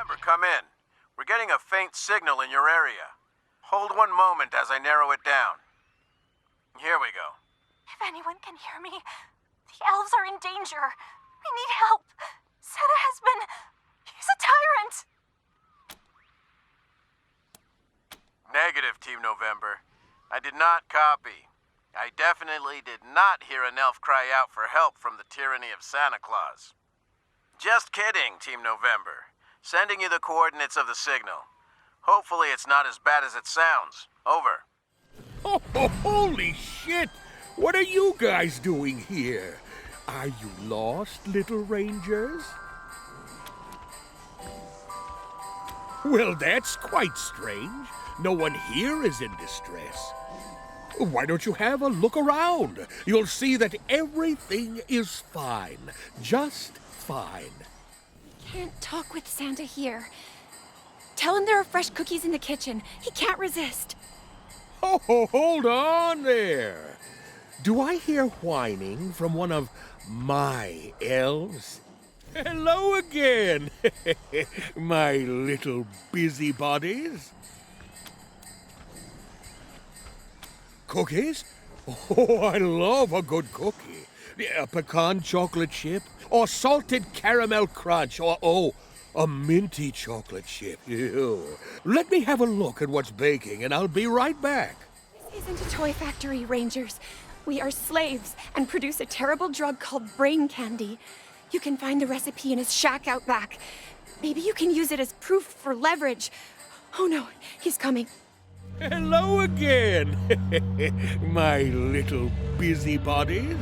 November, come in. We're getting a faint signal in your area. Hold one moment as I narrow it down. Here we go. If anyone can hear me, the elves are in danger. We need help. Santa has been... He's a tyrant. Negative, Team November. I did not copy. I definitely did not hear an elf cry out for help from the tyranny of Santa Claus. Just kidding, Team November. Sending you the coordinates of the signal. Hopefully it's not as bad as it sounds. Over. Oh, holy shit! What are you guys doing here? Are you lost, little rangers? Well, that's quite strange. No one here is in distress. Why don't you have a look around? You'll see that everything is fine. Just fine. Can't talk with Santa here. Tell him there are fresh cookies in the kitchen. He can't resist. Oh, hold on there. Do I hear whining from one of my elves? Hello again, my little busybodies. Cookies? Oh, I love a good cookie. A pecan chocolate chip, or salted caramel crunch, or, a minty chocolate chip. Ew. Let me have a look at what's baking, and I'll be right back. This isn't a toy factory, Rangers. We are slaves and produce a terrible drug called brain candy. You can find the recipe in his shack out back. Maybe you can use it as proof for leverage. Oh no, he's coming. Hello again, my little busybodies.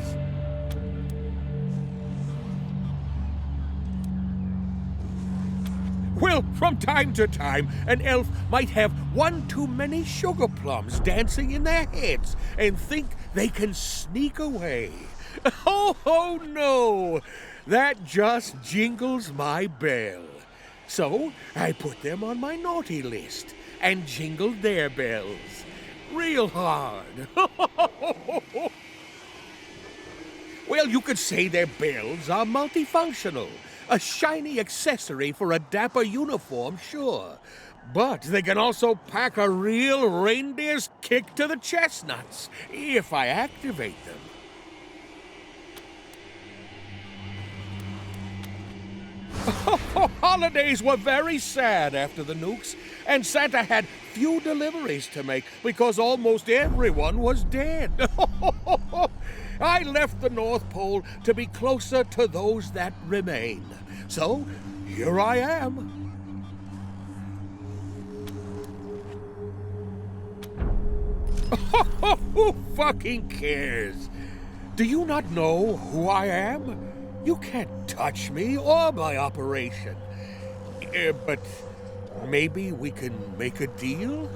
Well, from time to time, an elf might have one too many sugar plums dancing in their heads and think they can sneak away. Oh no! That just jingles my bell. So I put them on my naughty list and jingled their bells real hard. Well, you could say their bells are multifunctional. A shiny accessory for a dapper uniform, sure. But they can also pack a real reindeer's kick to the chestnuts if I activate them. Holidays were very sad after the nukes, and Santa had few deliveries to make because almost everyone was dead. I left the North Pole to be closer to those that remain. So, here I am. Who fucking cares? Do you not know who I am? You can't touch me or my operation. But maybe we can make a deal?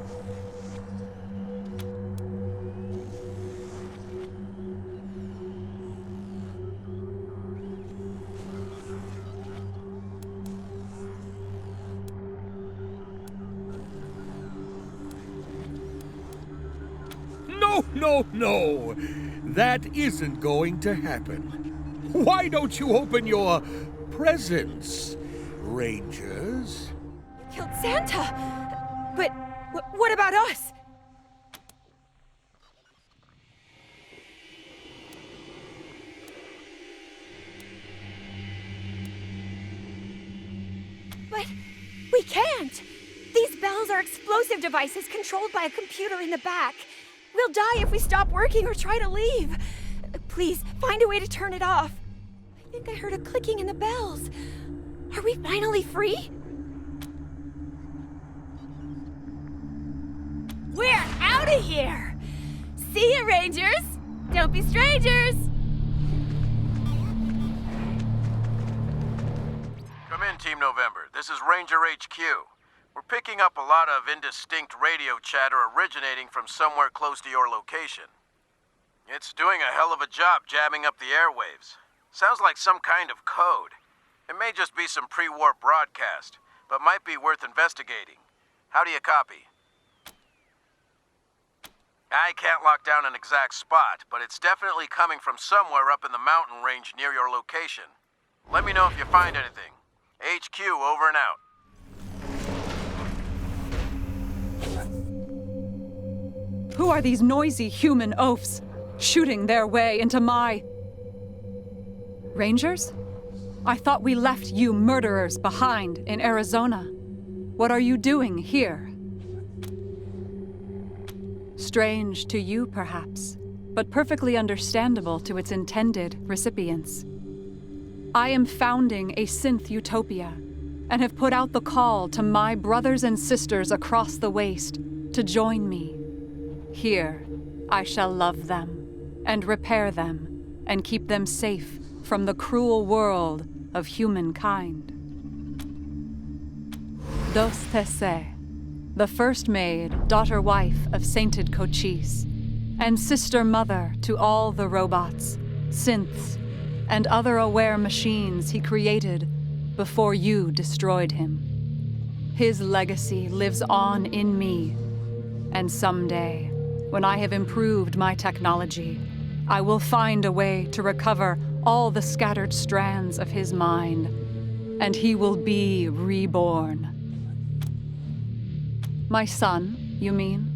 No. That isn't going to happen. Why don't you open your presents, Rangers? You killed Santa! But what about us? But we can't! These bells are explosive devices controlled by a computer in the back. We'll die if we stop working or try to leave. Please, find a way to turn it off. I think I heard a clicking in the bells. Are we finally free? We're out of here! See ya, Rangers! Don't be strangers! Come in, Team November. This is Ranger HQ. We're picking up a lot of indistinct radio chatter originating from somewhere close to your location. It's doing a hell of a job jamming up the airwaves. Sounds like some kind of code. It may just be some pre-war broadcast, but might be worth investigating. How do you copy? I can't lock down an exact spot, but it's definitely coming from somewhere up in the mountain range near your location. Let me know if you find anything. HQ, over and out. Who are these noisy human oafs shooting their way into my... Rangers? I thought we left you murderers behind in Arizona. What are you doing here? Strange to you, perhaps, but perfectly understandable to its intended recipients. I am founding a synth utopia and have put out the call to my brothers and sisters across the waste to join me. Here, I shall love them and repair them and keep them safe from the cruel world of humankind. Dos Tese, the first maid, daughter-wife of sainted Cochise, and sister-mother to all the robots, synths, and other aware machines he created before you destroyed him. His legacy lives on in me, and someday, when I have improved my technology, I will find a way to recover all the scattered strands of his mind, and he will be reborn. My son, you mean?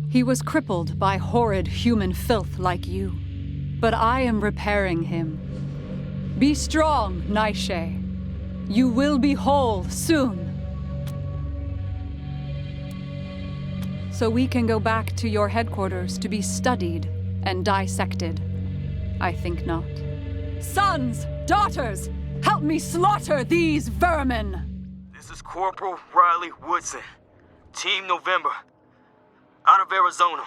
He was crippled by horrid human filth like you, but I am repairing him. Be strong, Naishe. You will be whole soon. So we can go back to your headquarters to be studied and dissected. I think not. Sons, daughters, help me slaughter these vermin! This is Corporal Riley Woodson, Team November, out of Arizona,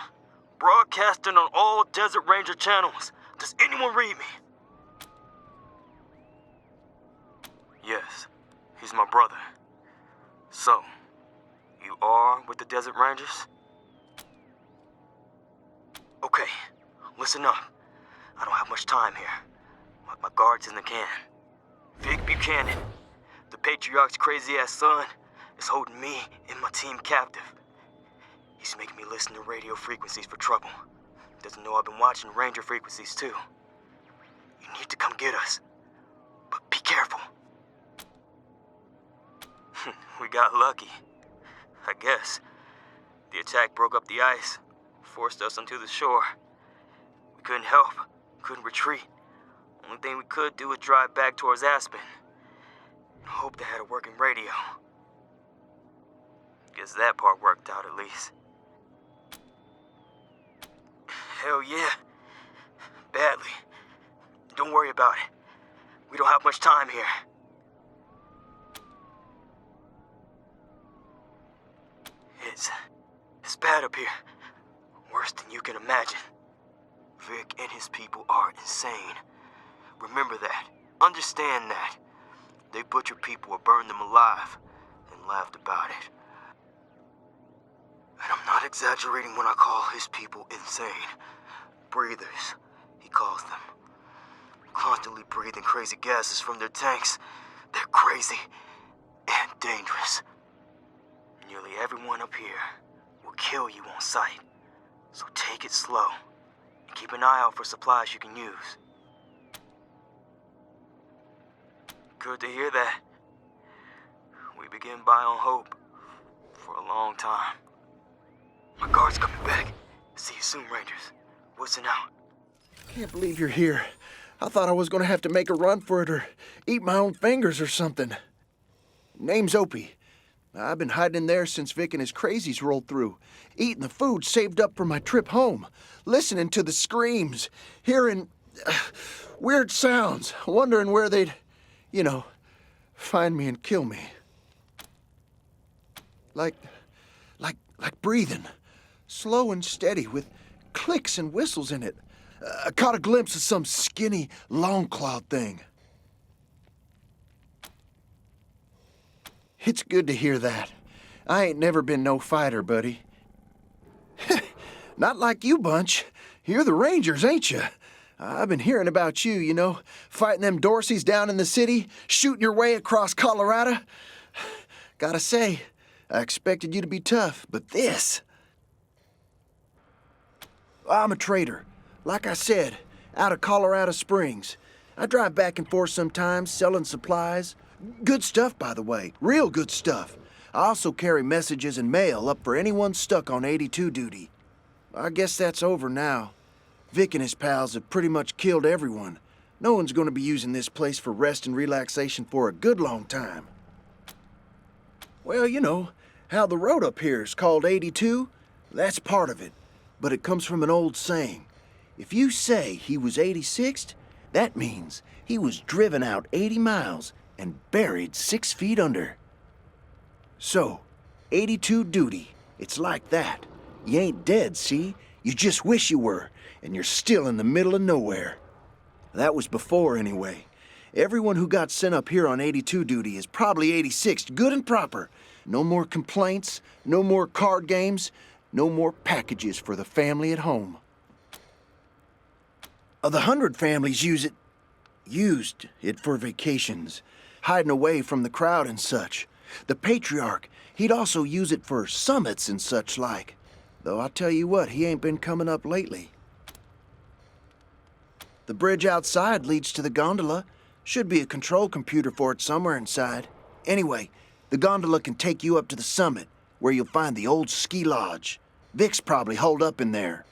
broadcasting on all Desert Ranger channels. Does anyone read me? Yes, he's my brother. So, you are with the Desert Rangers? Okay, listen up. I don't have much time here. My guard's in the can. Vic Buchanan, the Patriarch's crazy-ass son, is holding me and my team captive. He's making me listen to radio frequencies for trouble. Doesn't know I've been watching Ranger frequencies too. You need to come get us, but be careful. We got lucky, I guess. The attack broke up the ice, forced us onto the shore. We couldn't help, couldn't retreat. Only thing we could do was drive back towards Aspen. Hope they had a working radio. Guess that part worked out at least. Hell yeah. Badly. Don't worry about it. We don't have much time here. It's bad up here. Worse than you can imagine. Vic and his people are insane. Remember that. Understand that. They butchered people or burned them alive and laughed about it. And I'm not exaggerating when I call his people insane. Breathers, he calls them. Constantly breathing crazy gases from their tanks. They're crazy and dangerous. Nearly everyone up here will kill you on sight. So take it slow and keep an eye out for supplies you can use. Good to hear that. We begin by on hope for a long time. My guard's coming back. See you soon, Rangers. Woodson out. Can't believe you're here. I thought I was gonna have to make a run for it or eat my own fingers or something. Name's Opie. I've been hiding in there since Vic and his crazies rolled through, eating the food saved up for my trip home, listening to the screams, hearing weird sounds, wondering where they'd, find me and kill me. Like breathing, slow and steady with clicks and whistles in it. I caught a glimpse of some skinny, long-clawed thing. It's good to hear that. I ain't never been no fighter, buddy. Not like you bunch. You're the Rangers, ain't you? I've been hearing about you, fighting them Dorseys down in the city, shooting your way across Colorado. Gotta say, I expected you to be tough, but this... I'm a trader. Like I said, out of Colorado Springs. I drive back and forth sometimes, selling supplies. Good stuff, by the way. Real good stuff. I also carry messages and mail up for anyone stuck on 82 duty. I guess that's over now. Vic and his pals have pretty much killed everyone. No one's going to be using this place for rest and relaxation for a good long time. Well, you know, how the road up here is called 82, that's part of it. But it comes from an old saying. If you say he was 86th, that means he was driven out 80 miles and buried 6 feet under. So, 82 duty, it's like that. You ain't dead, see? You just wish you were, and you're still in the middle of nowhere. That was before, anyway. Everyone who got sent up here on 82 duty is probably 86th, good and proper. No more complaints, no more card games, no more packages for the family at home. The 100 families used it for vacations, hiding away from the crowd and such. The patriarch, he'd also use it for summits and such like. Though I'll tell you what, he ain't been coming up lately. The bridge outside leads to the gondola. Should be a control computer for it somewhere inside. Anyway, the gondola can take you up to the summit, where you'll find the old ski lodge. Vic's probably holed up in there.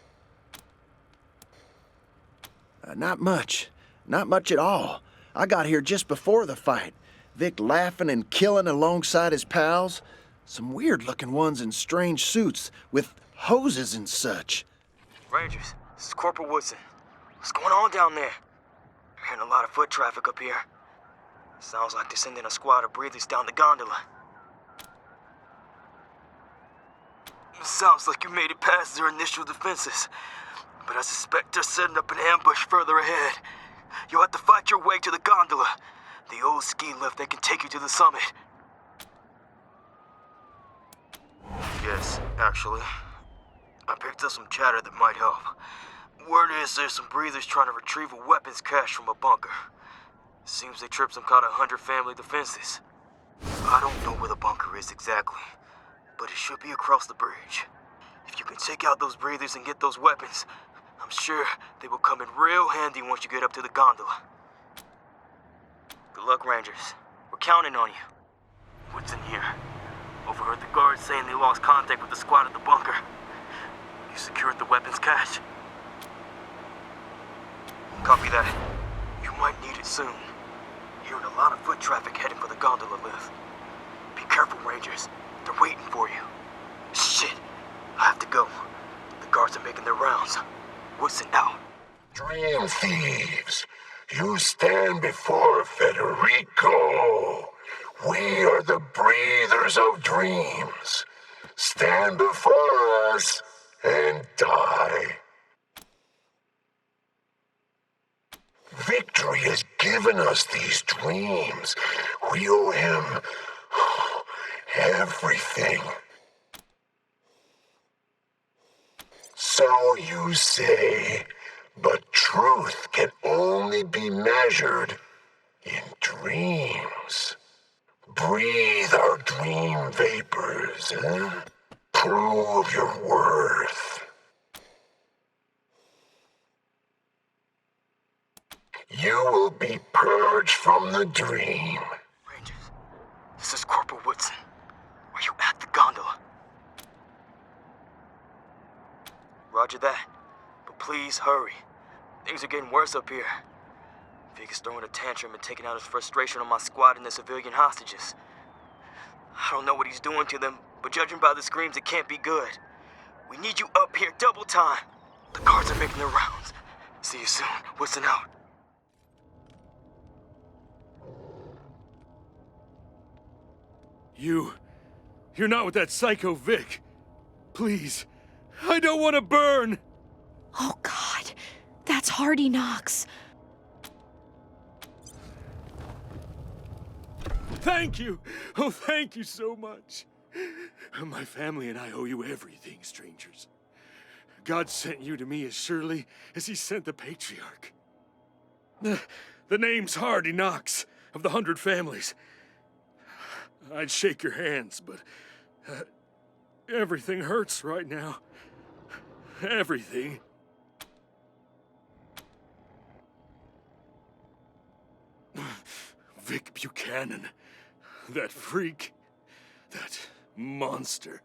Not much. Not much at all. I got here just before the fight. Vic laughing and killing alongside his pals. Some weird-looking ones in strange suits with hoses and such. Rangers, this is Corporal Woodson. What's going on down there? I'm hearing a lot of foot traffic up here. Sounds like they're sending a squad of breathers down the gondola. Sounds like you made it past their initial defenses, but I suspect they're setting up an ambush further ahead. You'll have to fight your way to the gondola, the old ski lift that can take you to the summit. Yes, actually. I picked up some chatter that might help. Word is there's some breathers trying to retrieve a weapons cache from a bunker. Seems they tripped some kind of 100 family defenses. I don't know where the bunker is exactly, but it should be across the bridge. If you can take out those breathers and get those weapons, I'm sure they will come in real handy once you get up to the gondola. Good luck, Rangers. We're counting on you. What's in here? Overheard the guards saying they lost contact with the squad at the bunker. You secured the weapons cache? Copy that. You might need it soon. Hearing a lot of foot traffic heading for the gondola lift. Be careful, Rangers. They're waiting for you. Shit. I have to go. The guards are making their rounds. Woodson out. Dream thieves, you stand before Federico. We are the breathers of dreams. Stand before us and die. Victory has given us these dreams. We owe him everything. So you say, but truth can only be measured in dreams. Breathe our dream vapors, eh? Prove your worth. You will be purged from the dream. Rangers, this is Corporal Woodson. Are you at the gondola? Roger that. But please hurry. Things are getting worse up here. Vic is throwing a tantrum and taking out his frustration on my squad and the civilian hostages. I don't know what he's doing to them, but judging by the screams, it can't be good. We need you up here double time. The guards are making their rounds. See you soon. Woodson out. You're not with that psycho Vic. Please, I don't want to burn. Oh, God. That's Hardy Knox. Thank you. Oh, thank you so much. My family and I owe you everything, strangers. God sent you to me as surely as he sent the patriarch. The name's Hardy Knox of the 100 Families. I'd shake your hands, but everything hurts right now. Everything. Vic Buchanan. That freak. That monster.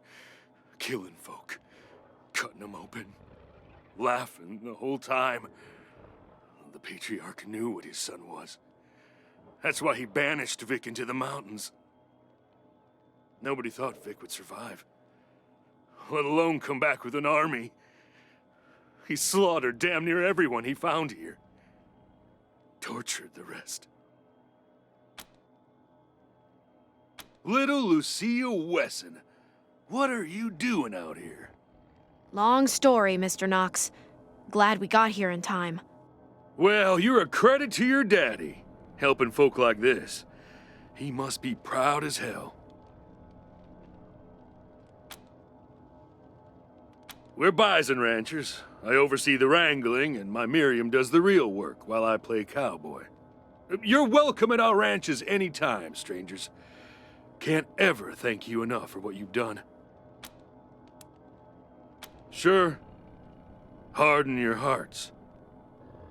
Killing folk. cutting him open, laughing the whole time. The patriarch knew what his son was. That's why he banished Vic into the mountains. Nobody thought Vic would survive, let alone come back with an army. He slaughtered damn near everyone he found here. Tortured the rest. Little Lucia Wesson, what are you doing out here? Long story, Mr. Knox. Glad we got here in time. Well, you're a credit to your daddy, helping folk like this. He must be proud as hell. We're bison ranchers. I oversee the wrangling, and my Miriam does the real work while I play cowboy. You're welcome at our ranches anytime, strangers. Can't ever thank you enough for what you've done. Sure, harden your hearts.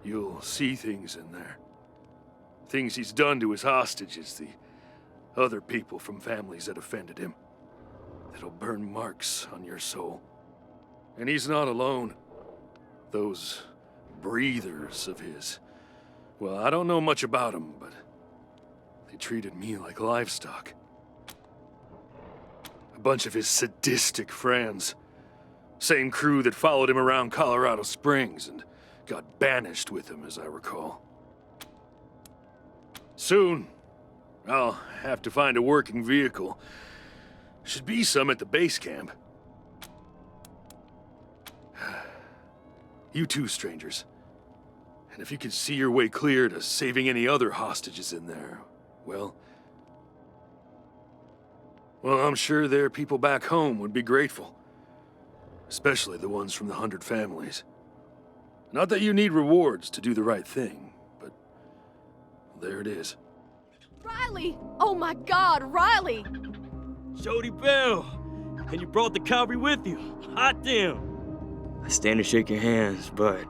You'll see things in there. Things he's done to his hostages, the other people from families that offended him. That'll burn marks on your soul. And he's not alone. Those breathers of his. Well, I don't know much about them, but they treated me like livestock. A bunch of his sadistic friends. Same crew that followed him around Colorado Springs and got banished with him, as I recall. Soon, I'll have to find a working vehicle. Should be some at the base camp. You too, strangers. And if you can see your way clear to saving any other hostages in there, well, I'm sure their people back home would be grateful. Especially the ones from the 100 families. Not that you need rewards to do the right thing, but there it is. Riley! Oh my God, Riley! Jody Bell! And you brought the cavalry with you. Hot damn! I stand to shake your hands, but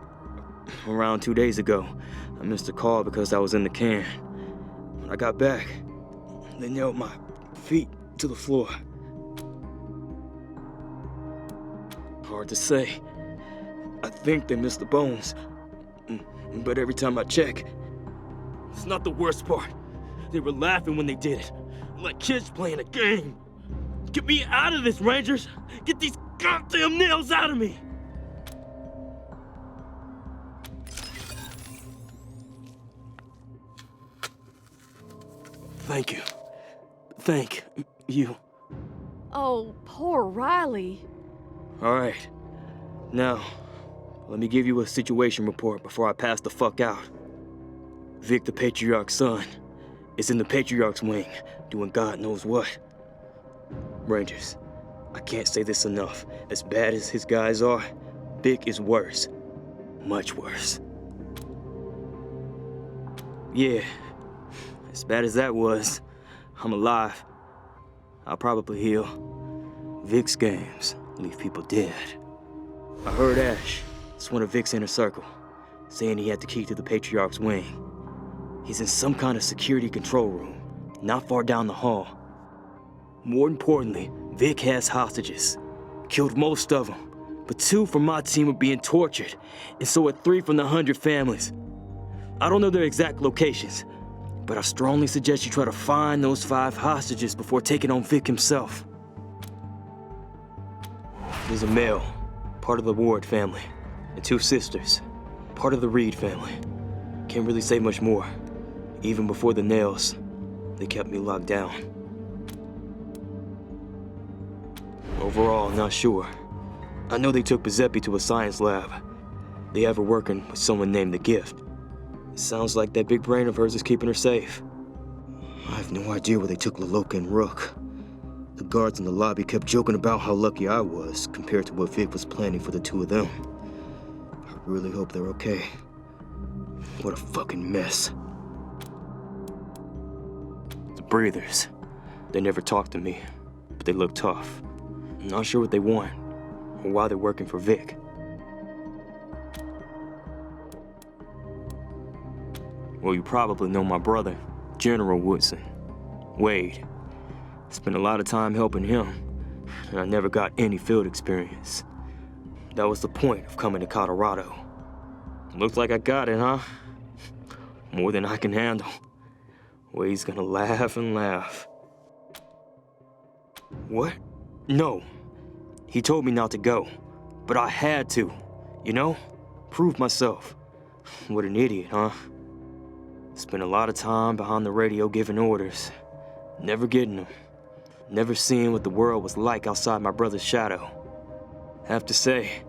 around 2 days ago, I missed a call because I was in the can. When I got back, they nailed my feet to the floor. Hard to say. I think they missed the bones. But every time I check, it's not the worst part. They were laughing when they did it. Like kids playing a game. Get me out of this, Rangers! Get these goddamn nails out of me! Thank you. Thank you. Oh, poor Riley. All right. Now, let me give you a situation report before I pass the fuck out. Vic, the Patriarch's son, is in the Patriarch's wing, doing God knows what. Rangers, I can't say this enough. As bad as his guys are, Vic is worse. Much worse. Yeah, as bad as that was, I'm alive. I'll probably heal. Vic's games leave people dead. I heard Ash, it's one of Vic's inner circle, saying he had the key to the Patriarch's wing. He's in some kind of security control room, not far down the hall. More importantly, Vic has hostages. Killed most of them, but 2 from my team are being tortured, and so are 3 from the 100 families. I don't know their exact locations, but I strongly suggest you try to find those 5 hostages before taking on Vic himself. There's a male, part of the Ward family, and 2 sisters, part of the Reed family. Can't really say much more. Even before the nails, they kept me locked down. Overall, not sure. I know they took Giuseppe to a science lab. They have her working with someone named The Gift. It sounds like that big brain of hers is keeping her safe. I have no idea where they took Laloka and Rook. The guards in the lobby kept joking about how lucky I was compared to what Vic was planning for the 2 of them. I really hope they're okay. What a fucking mess. The breathers. They never talked to me, but they look tough. I'm not sure what they want, or why they're working for Vic. Well, you probably know my brother, General Woodson. Wade. Spent a lot of time helping him, and I never got any field experience. That was the point of coming to Colorado. Looks like I got it, huh? More than I can handle. Wade's gonna laugh and laugh. What? No. He told me not to go, but I had to, you know? Prove myself. What an idiot, huh? Spent a lot of time behind the radio giving orders, never getting them, never seeing what the world was like outside my brother's shadow. Have to say,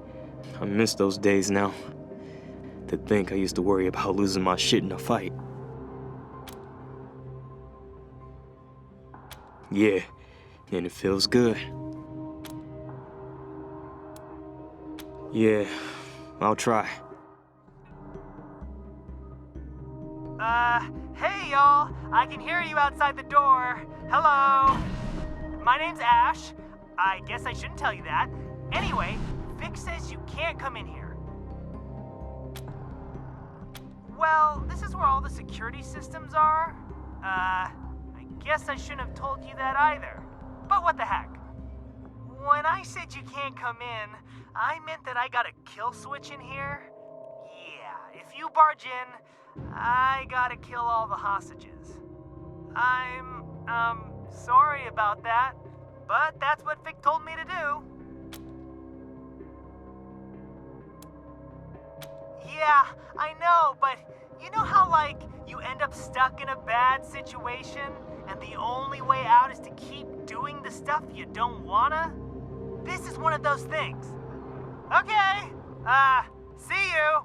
I miss those days now. To think I used to worry about losing my shit in a fight. Yeah, and it feels good. Yeah, I'll try. Hey y'all! I can hear you outside the door. Hello! My name's Ash. I guess I shouldn't tell you that. Anyway, Vic says you can't come in here. Well, this is where all the security systems are. I guess I shouldn't have told you that either. But what the heck? When I said you can't come in, I meant that I got a kill switch in here. Yeah, if you barge in, I gotta kill all the hostages. I'm, sorry about that, but that's what Vic told me to do. Yeah, I know, but you know how, like, you end up stuck in a bad situation, and the only way out is to keep doing the stuff you don't wanna? This is one of those things. Okay, see you.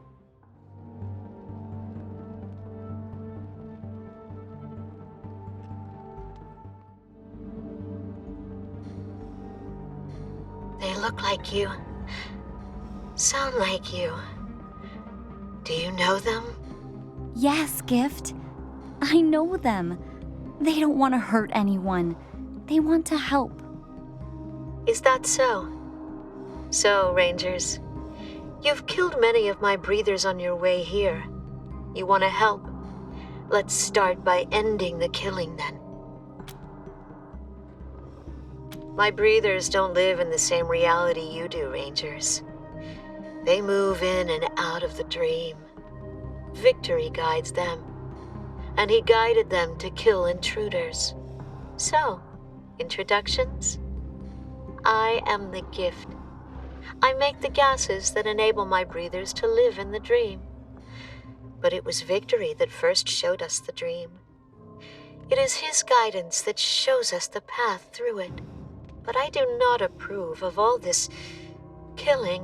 They look like you. Sound like you. Do you know them? Yes, Gift. I know them. They don't want to hurt anyone. They want to help. Is that so? So, Rangers, you've killed many of my breathers on your way here. You want to help? Let's start by ending the killing then. My breathers don't live in the same reality you do, Rangers. They move in and out of the dream. Victory guides them, and he guided them to kill intruders. So, introductions? I am the gift. I make the gases that enable my breathers to live in the dream. But it was Victory that first showed us the dream. It is his guidance that shows us the path through it. But I do not approve of all this killing.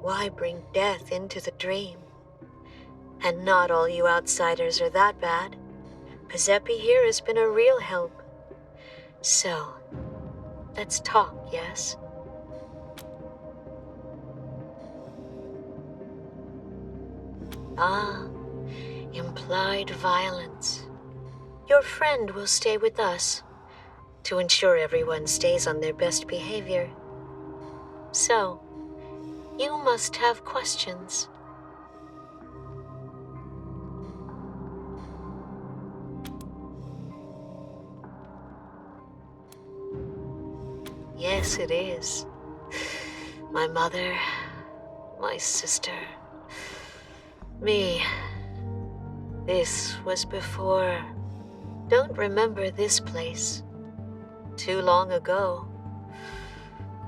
Why bring death into the dream? And not all you outsiders are that bad. Giuseppe here has been a real help. So, let's talk, yes? Ah, implied violence. Your friend will stay with us to ensure everyone stays on their best behavior. So, you must have questions. Yes, it is. My mother, my sister, me. This was before. Don't remember this place. Too long ago.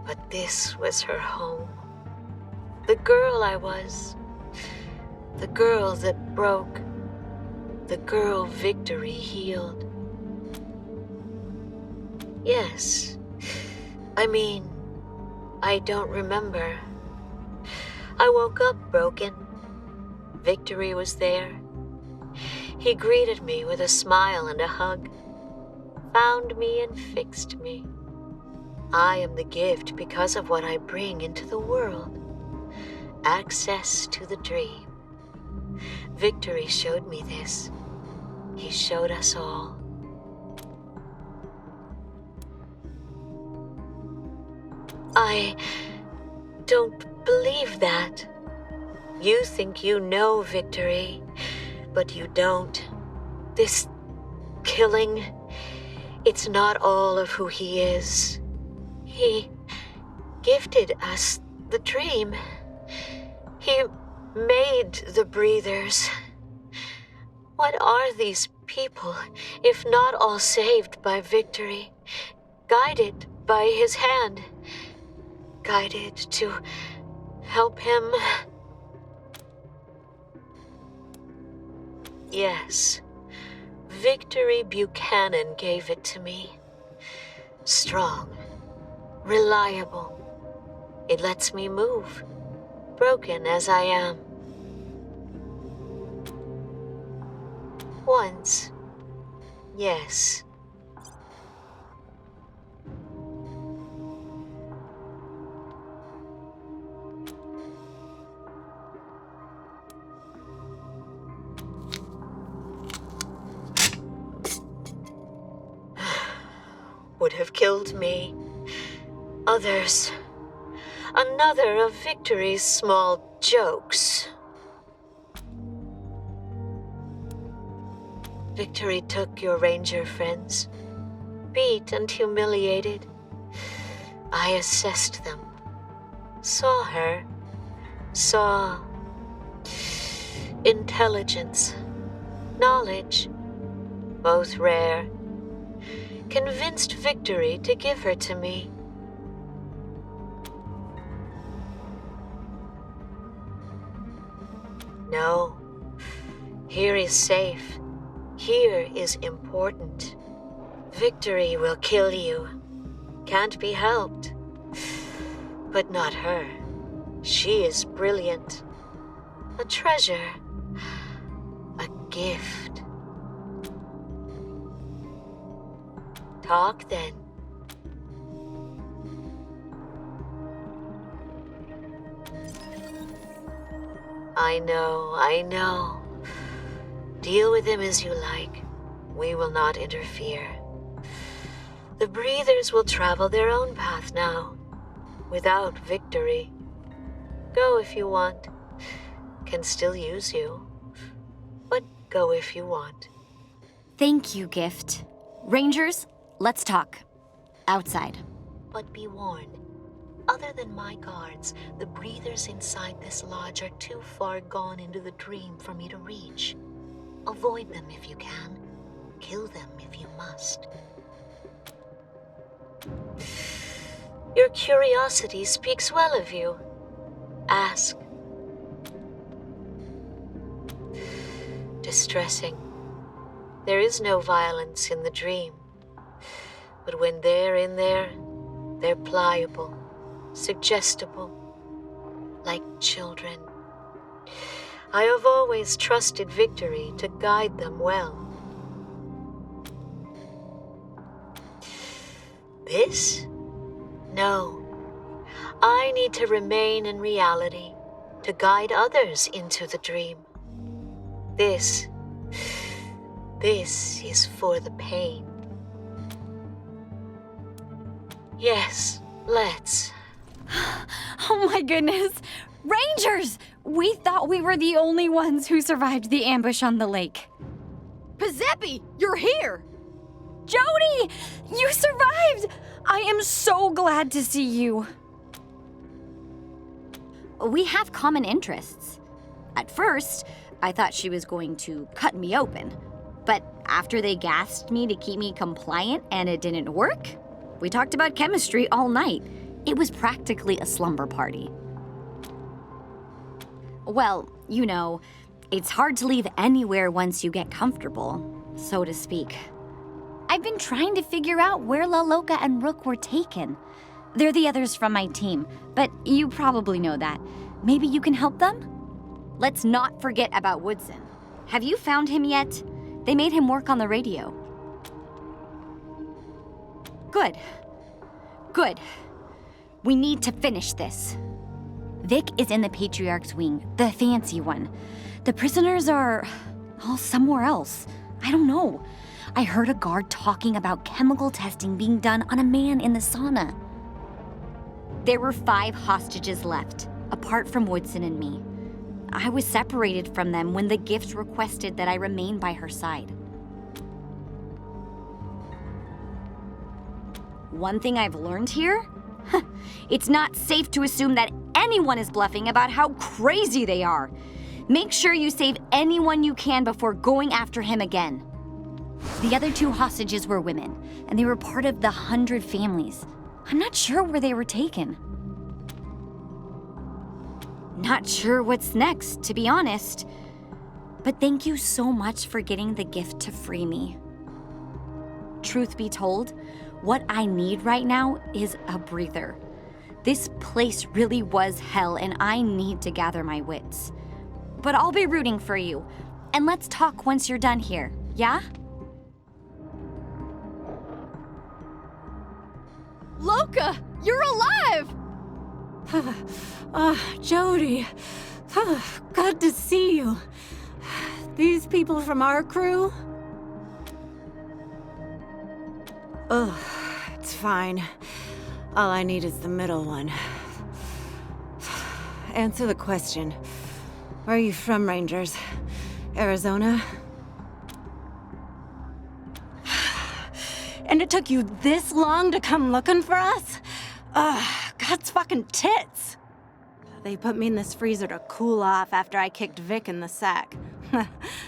But this was her home. The girl I was. The girl that broke. The girl Victory healed. Yes. I mean, I don't remember. I woke up broken. Victory was there. He greeted me with a smile and a hug. Found me and fixed me. I am the gift because of what I bring into the world. Access to the dream. Victory showed me this. He showed us all. I don't believe that. You think you know Victory, but you don't. This killing, it's not all of who he is. He gifted us the dream. He made the breathers. What are these people, if not all saved by victory, guided by his hand, guided to help him? Yes, Victory Buchanan gave it to me. Strong, reliable. It lets me move, broken as I am. Once, yes. Would have killed me. Others. Another of Victory's small jokes. Victory took your ranger friends, beat and humiliated. I assessed them, saw her, saw intelligence, knowledge, both rare. Convinced Victory to give her to me. No, here is safe. Here is important. Victory will kill you. Can't be helped. But not her. She is brilliant. A treasure. A gift. Talk then. I know. Deal with him as you like. We will not interfere. The breathers will travel their own path now, without Victory. Go if you want. Can still use you. But go if you want. Thank you, Gift. Rangers, let's talk. Outside. But be warned. Other than my guards, the breathers inside this lodge are too far gone into the dream for me to reach. Avoid them if you can. Kill them if you must. Your curiosity speaks well of you. Ask. Distressing. There is no violence in the dream. But when they're in there, they're pliable. Suggestible, like children. I have always trusted Victory to guide them well. This? No. I need to remain in reality, to guide others into the dream. This is for the pain. Yes, let's. Oh my goodness! Rangers! We thought we were the only ones who survived the ambush on the lake. Giuseppe, you're here! Jody! You survived! I am so glad to see you. We have common interests. At first, I thought she was going to cut me open. But after they gassed me to keep me compliant and it didn't work, we talked about chemistry all night. It was practically a slumber party. Well, you know, it's hard to leave anywhere once you get comfortable, so to speak. I've been trying to figure out where La Loca and Rook were taken. They're the others from my team, but you probably know that. Maybe you can help them? Let's not forget about Woodson. Have you found him yet? They made him work on the radio. Good. We need to finish this. Vic is in the Patriarch's wing, the fancy one. The prisoners are all somewhere else. I don't know. I heard a guard talking about chemical testing being done on a man in the sauna. There were 5 hostages left, apart from Woodson and me. I was separated from them when the Gift requested that I remain by her side. One thing I've learned here, It's not safe to assume that anyone is bluffing about how crazy they are. Make sure you save anyone you can before going after him again. The other 2 hostages were women, and they were part of the 100 families. I'm not sure where they were taken. Not sure what's next, to be honest. But thank you so much for getting the gift to free me. Truth be told, what I need right now is a breather. This place really was hell, and I need to gather my wits. But I'll be rooting for you, and let's talk once you're done here, yeah? Loka, you're alive! Jody. Good to see you. These people from our crew? It's fine. All I need is the middle one. Answer the question. Where are you from, Rangers? Arizona? And it took you this long to come looking for us? God's fucking tits! They put me in this freezer to cool off after I kicked Vic in the sack.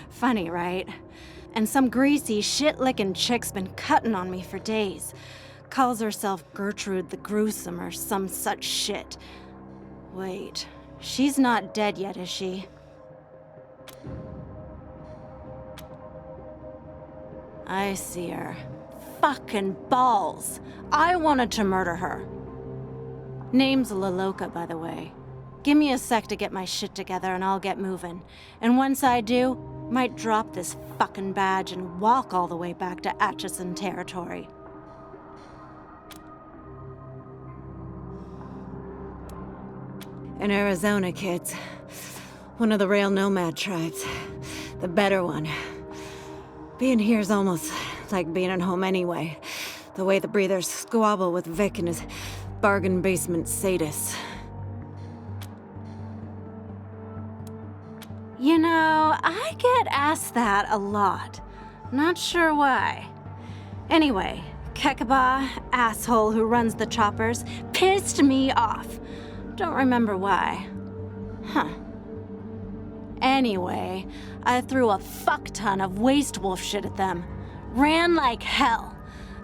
Funny, right? And some greasy, shit-licking chick's been cutting on me for days. Calls herself Gertrude the Gruesome or some such shit. Wait, she's not dead yet, is she? I see her. Fucking balls. I wanted to murder her. Name's Laloka, by the way. Give me a sec to get my shit together and I'll get moving. And once I do, might drop this fucking badge and walk all the way back to Atchison territory. In Arizona, kids. One of the rail nomad tribes. The better one. Being here's almost like being at home anyway. The way the breathers squabble with Vic and his bargain basement sadists. You know, I get asked that a lot. Not sure why. Anyway, Kekaba, asshole who runs the choppers, pissed me off. Don't remember why. Huh. Anyway, I threw a fuck ton of waste wolf shit at them. Ran like hell,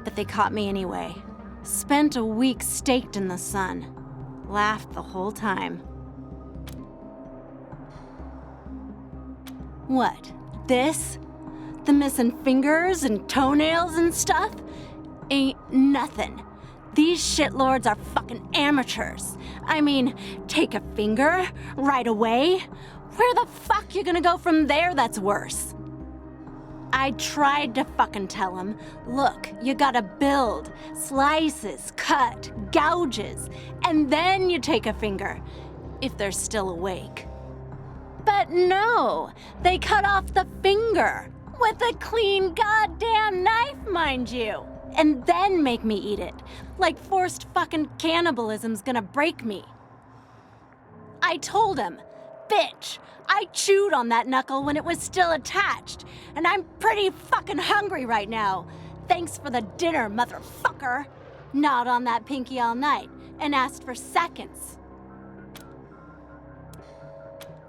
but they caught me anyway. Spent a week staked in the sun. Laughed the whole time. What? This? The missing fingers and toenails and stuff? Ain't nothing. These shitlords are fucking amateurs. I mean, take a finger right away? Where the fuck you gonna go from there that's worse? I tried to fucking tell him, look, you gotta build, slices, cut, gouges, and then you take a finger, if they're still awake. But no, they cut off the finger, with a clean goddamn knife, mind you, and then make me eat it, like forced fucking cannibalism's gonna break me. I told him, bitch, I chewed on that knuckle when it was still attached, and I'm pretty fucking hungry right now. Thanks for the dinner, motherfucker. Gnawed on that pinky all night, and asked for seconds.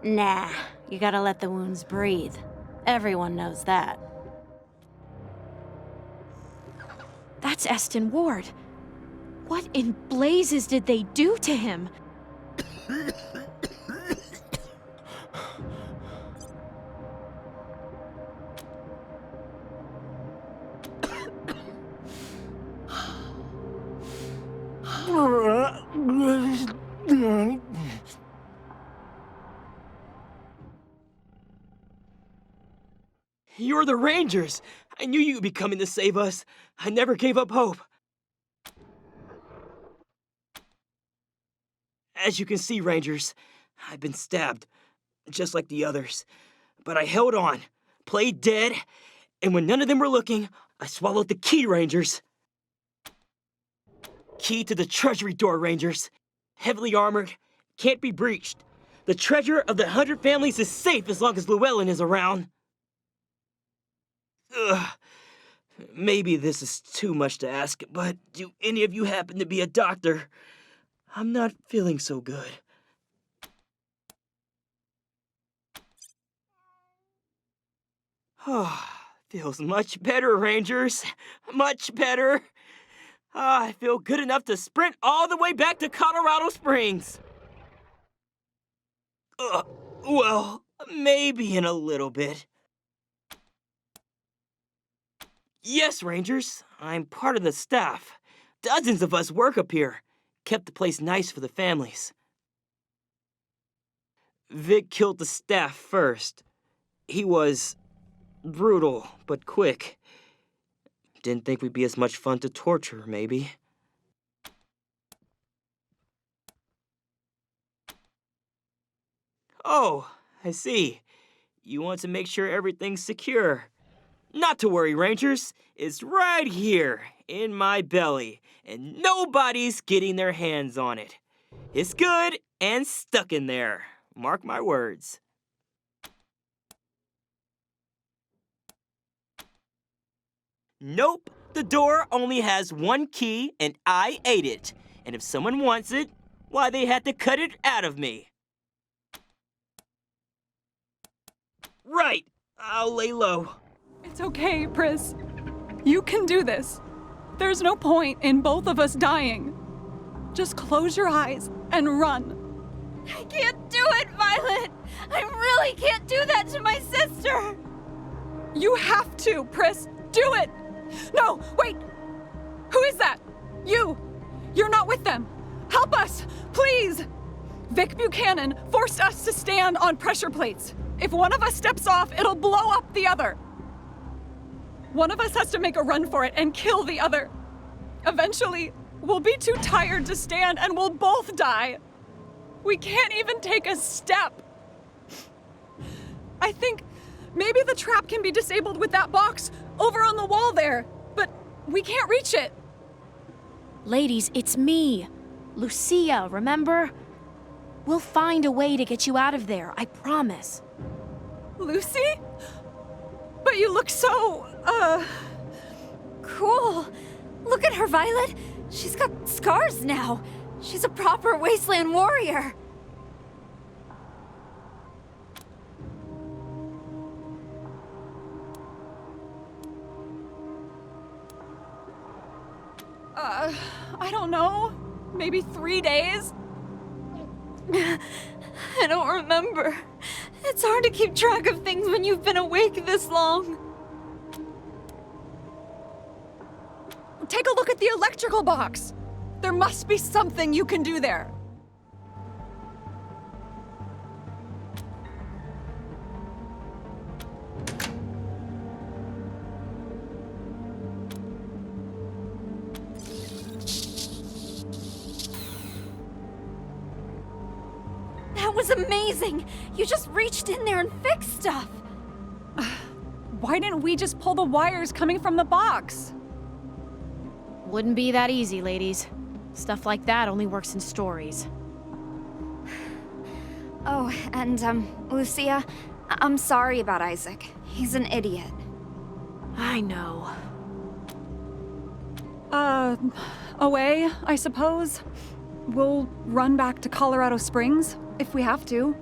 Nah, you gotta let the wounds breathe. Everyone knows that. That's Eston Ward. What in blazes did they do to him? You're the Rangers! I knew you'd be coming to save us. I never gave up hope. As you can see, Rangers, I've been stabbed, just like the others. But I held on, played dead, and when none of them were looking, I swallowed the key, Rangers. Key to the treasury door, Rangers. Heavily armored, can't be breached. The treasure of the 100 families is safe as long as Llewellyn is around. Ugh. Maybe this is too much to ask, but do any of you happen to be a doctor? I'm not feeling so good. Feels much better, Rangers. Much better. I feel good enough to sprint all the way back to Colorado Springs. Well, maybe in a little bit. Yes, Rangers, I'm part of the staff. Dozens of us work up here. Kept the place nice for the families. Vic killed the staff first. He was brutal, but quick. Didn't think we'd be as much fun to torture, maybe. Oh, I see. You want to make sure everything's secure. Not to worry, Rangers. It's right here, in my belly, and nobody's getting their hands on it. It's good and stuck in there. Mark my words. Nope, the door only has one key, and I ate it. And if someone wants it, why, they had to cut it out of me. Right, I'll lay low. It's okay, Pris. You can do this. There's no point in both of us dying. Just close your eyes and run. I can't do it, Violet! I really can't do that to my sister! You have to, Pris. Do it! No, wait! Who is that? You! You're not with them! Help us, please! Vic Buchanan forced us to stand on pressure plates. If one of us steps off, it'll blow up the other. One of us has to make a run for it and kill the other. Eventually, we'll be too tired to stand and we'll both die. We can't even take a step. I think maybe the trap can be disabled with that box over on the wall there, but we can't reach it. Ladies, it's me. Lucia, remember? We'll find a way to get you out of there, I promise. Lucy? But you look so, cool. Look at her, Violet. She's got scars now. She's a proper Wasteland warrior. I don't know. Maybe 3 days? I don't remember. It's hard to keep track of things when you've been awake this long. Take a look at the electrical box. There must be something you can do there. That was amazing! You just reached in there and fixed stuff! Why didn't we just pull the wires coming from the box? Wouldn't be that easy, ladies. Stuff like that only works in stories. Oh, and, Lucia, I'm sorry about Isaac. He's an idiot. I know. Away, I suppose. We'll run back to Colorado Springs, if we have to.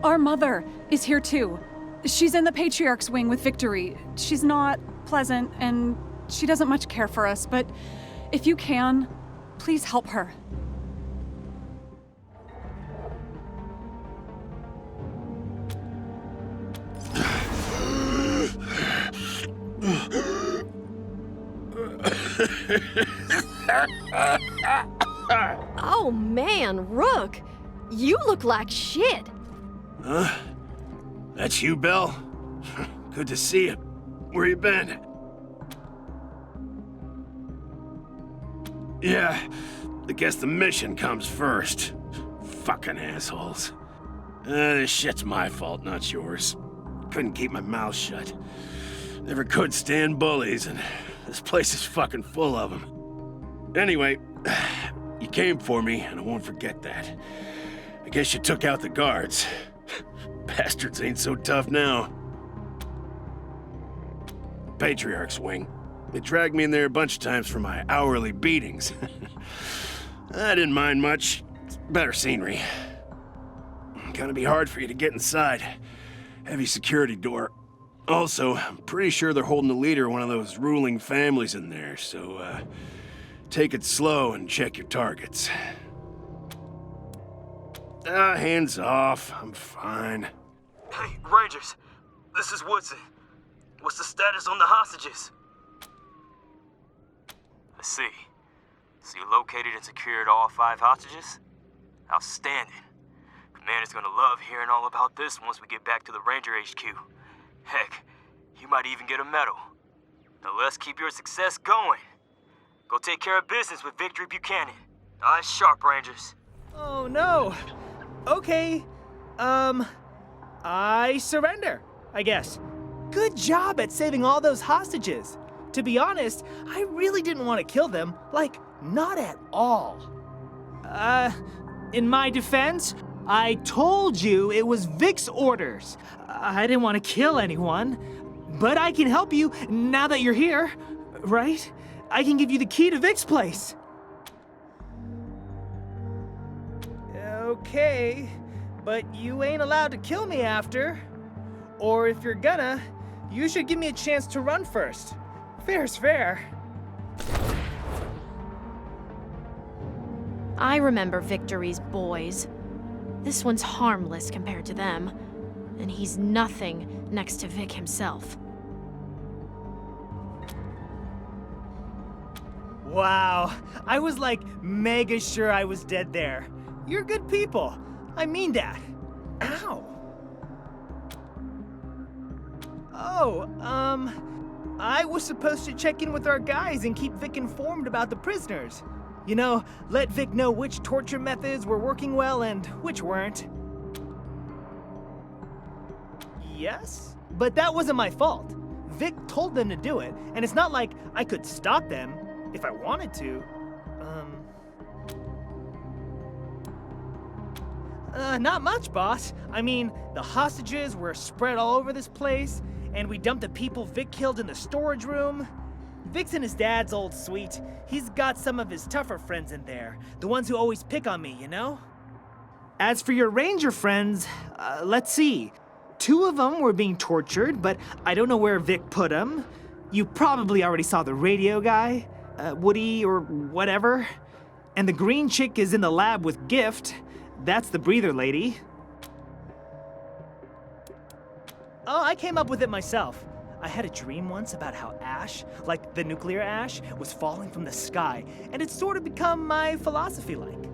Our mother is here too. She's in the Patriarch's wing with Victory. She's not pleasant, and she doesn't much care for us, but if you can, please help her. Oh man, Rook! You look like shit! Huh? That's you, Belle? Good to see you. Where you been? Yeah, I guess the mission comes first. Fucking assholes. This shit's my fault, not yours. Couldn't keep my mouth shut. Never could stand bullies, and this place is fucking full of them. Anyway, you came for me, and I won't forget that. I guess you took out the guards. Bastards ain't so tough now. Patriarch's wing. They dragged me in there a bunch of times for my hourly beatings. I didn't mind much. It's better scenery. Gonna be hard for you to get inside. Heavy security door. Also, I'm pretty sure they're holding the leader of one of those ruling families in there, so, take it slow and check your targets. Hands off. I'm fine. Hey, Rangers. This is Woodson. What's the status on the hostages? I see. So you located and secured all 5 hostages? Outstanding. Commander's gonna love hearing all about this once we get back to the Ranger HQ. Heck, you might even get a medal. Now let's keep your success going. Go take care of business with Victory Buchanan. Eyes sharp, Rangers. Oh no. Okay. I surrender, I guess. Good job at saving all those hostages. To be honest, I really didn't want to kill them. Like, not at all. In my defense, I told you it was Vic's orders. I didn't want to kill anyone. But I can help you now that you're here, right? I can give you the key to Vic's place. Okay, but you ain't allowed to kill me after. Or if you're gonna, you should give me a chance to run first. Fair's fair. I remember Victory's boys. This one's harmless compared to them, and he's nothing next to Vic himself. Wow, I was like mega sure I was dead there. You're good people. I mean that. Ow. Oh, I was supposed to check in with our guys and keep Vic informed about the prisoners. You know, let Vic know which torture methods were working well and which weren't. Yes, but that wasn't my fault. Vic told them to do it, and it's not like I could stop them if I wanted to. Not much, boss. I mean, the hostages were spread all over this place, and we dumped the people Vic killed in the storage room. Vic's in his dad's old suite. He's got some of his tougher friends in there, the ones who always pick on me, you know? As for your ranger friends, let's see. 2 of them were being tortured, but I don't know where Vic put them. You probably already saw the radio guy, Woody or whatever. And the green chick is in the lab with Gift. That's the breather lady. Oh, I came up with it myself. I had a dream once about how ash, like the nuclear ash, was falling from the sky, and it's sort of become my philosophy like.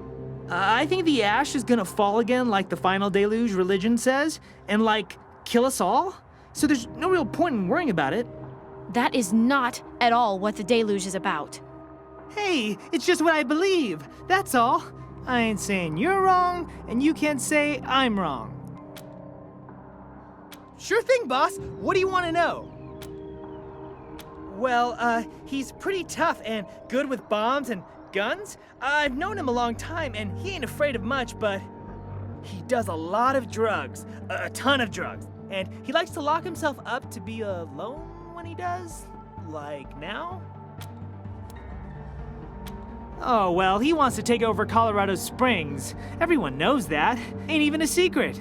I think the ash is gonna fall again like the final deluge religion says, and like, kill us all? So there's no real point in worrying about it. That is not at all what the deluge is about. Hey, it's just what I believe, that's all. I ain't saying you're wrong, and you can't say I'm wrong. Sure thing, boss. What do you want to know? Well, he's pretty tough and good with bombs and guns. I've known him a long time, and he ain't afraid of much, but he does a lot of drugs, a ton of drugs. And he likes to lock himself up to be alone when he does, like now. Oh, well, he wants to take over Colorado Springs. Everyone knows that. Ain't even a secret.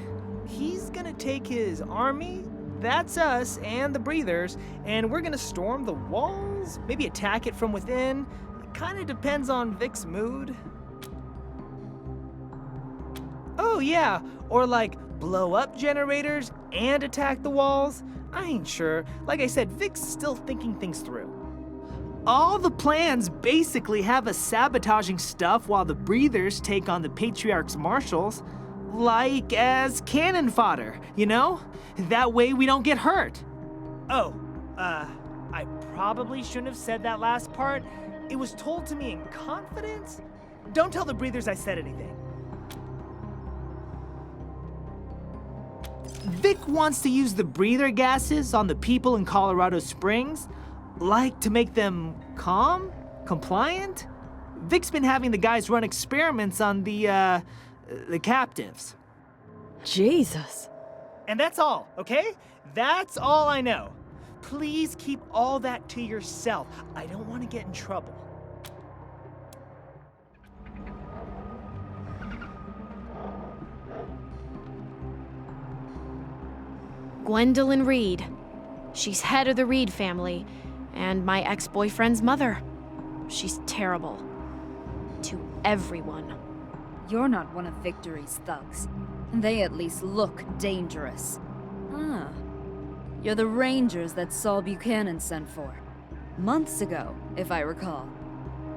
He's gonna take his army, that's us, and the breathers, and we're gonna storm the walls, maybe attack it from within. It kinda depends on Vic's mood. Oh, yeah, or like blow up generators and attack the walls. I ain't sure. Like I said, Vic's still thinking things through. All the plans basically have us sabotaging stuff while the breathers take on the Patriarch's marshals, like as cannon fodder, you know? That way we don't get hurt. Oh, I probably shouldn't have said that last part. It was told to me in confidence. Don't tell the breathers I said anything. Vic wants to use the breather gases on the people in Colorado Springs, like to make them calm, compliant. Vic's been having the guys run experiments on the captives. Jesus. And that's all, okay? That's all I know. Please keep all that to yourself. I don't want to get in trouble. Gwendolyn Reed. She's head of the Reed family, and my ex-boyfriend's mother. She's terrible. To everyone. You're not one of Victory's thugs. They at least look dangerous. Ah. You're the Rangers that Saul Buchanan sent for. Months ago, if I recall.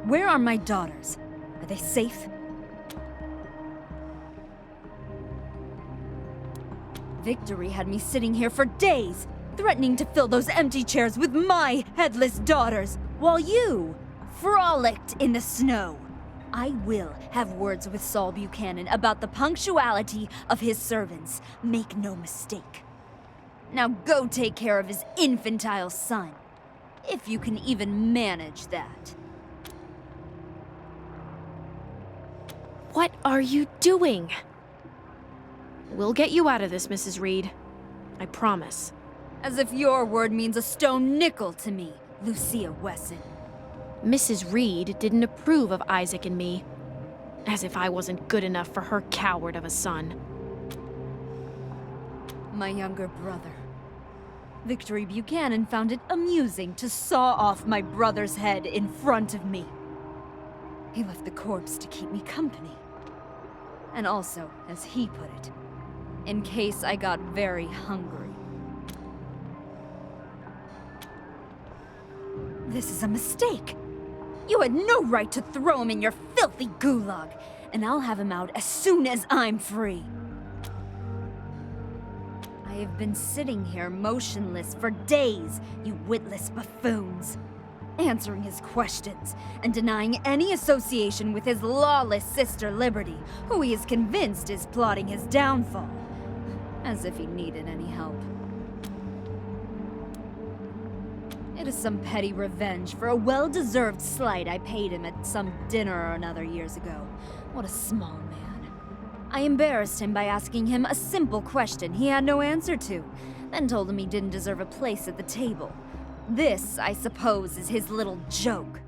Where are my daughters? Are they safe? Victory had me sitting here for days, threatening to fill those empty chairs with my headless daughters, while you frolicked in the snow. I will have words with Saul Buchanan about the punctuality of his servants. Make no mistake. Now go take care of his infantile son, if you can even manage that. What are you doing? We'll get you out of this, Mrs. Reed. I promise. As if your word means a stone nickel to me, Lucia Wesson. Mrs. Reed didn't approve of Isaac and me. As if I wasn't good enough for her coward of a son. My younger brother. Victory Buchanan found it amusing to saw off my brother's head in front of me. He left the corpse to keep me company. And also, as he put it, in case I got very hungry. This is a mistake. You had no right to throw him in your filthy gulag, and I'll have him out as soon as I'm free. I have been sitting here motionless for days, you witless buffoons, answering his questions and denying any association with his lawless sister Liberty, who he is convinced is plotting his downfall. As if he needed any help. It is some petty revenge for a well-deserved slight I paid him at some dinner or another years ago. What a small man. I embarrassed him by asking him a simple question he had no answer to, then told him he didn't deserve a place at the table. This, I suppose, is his little joke.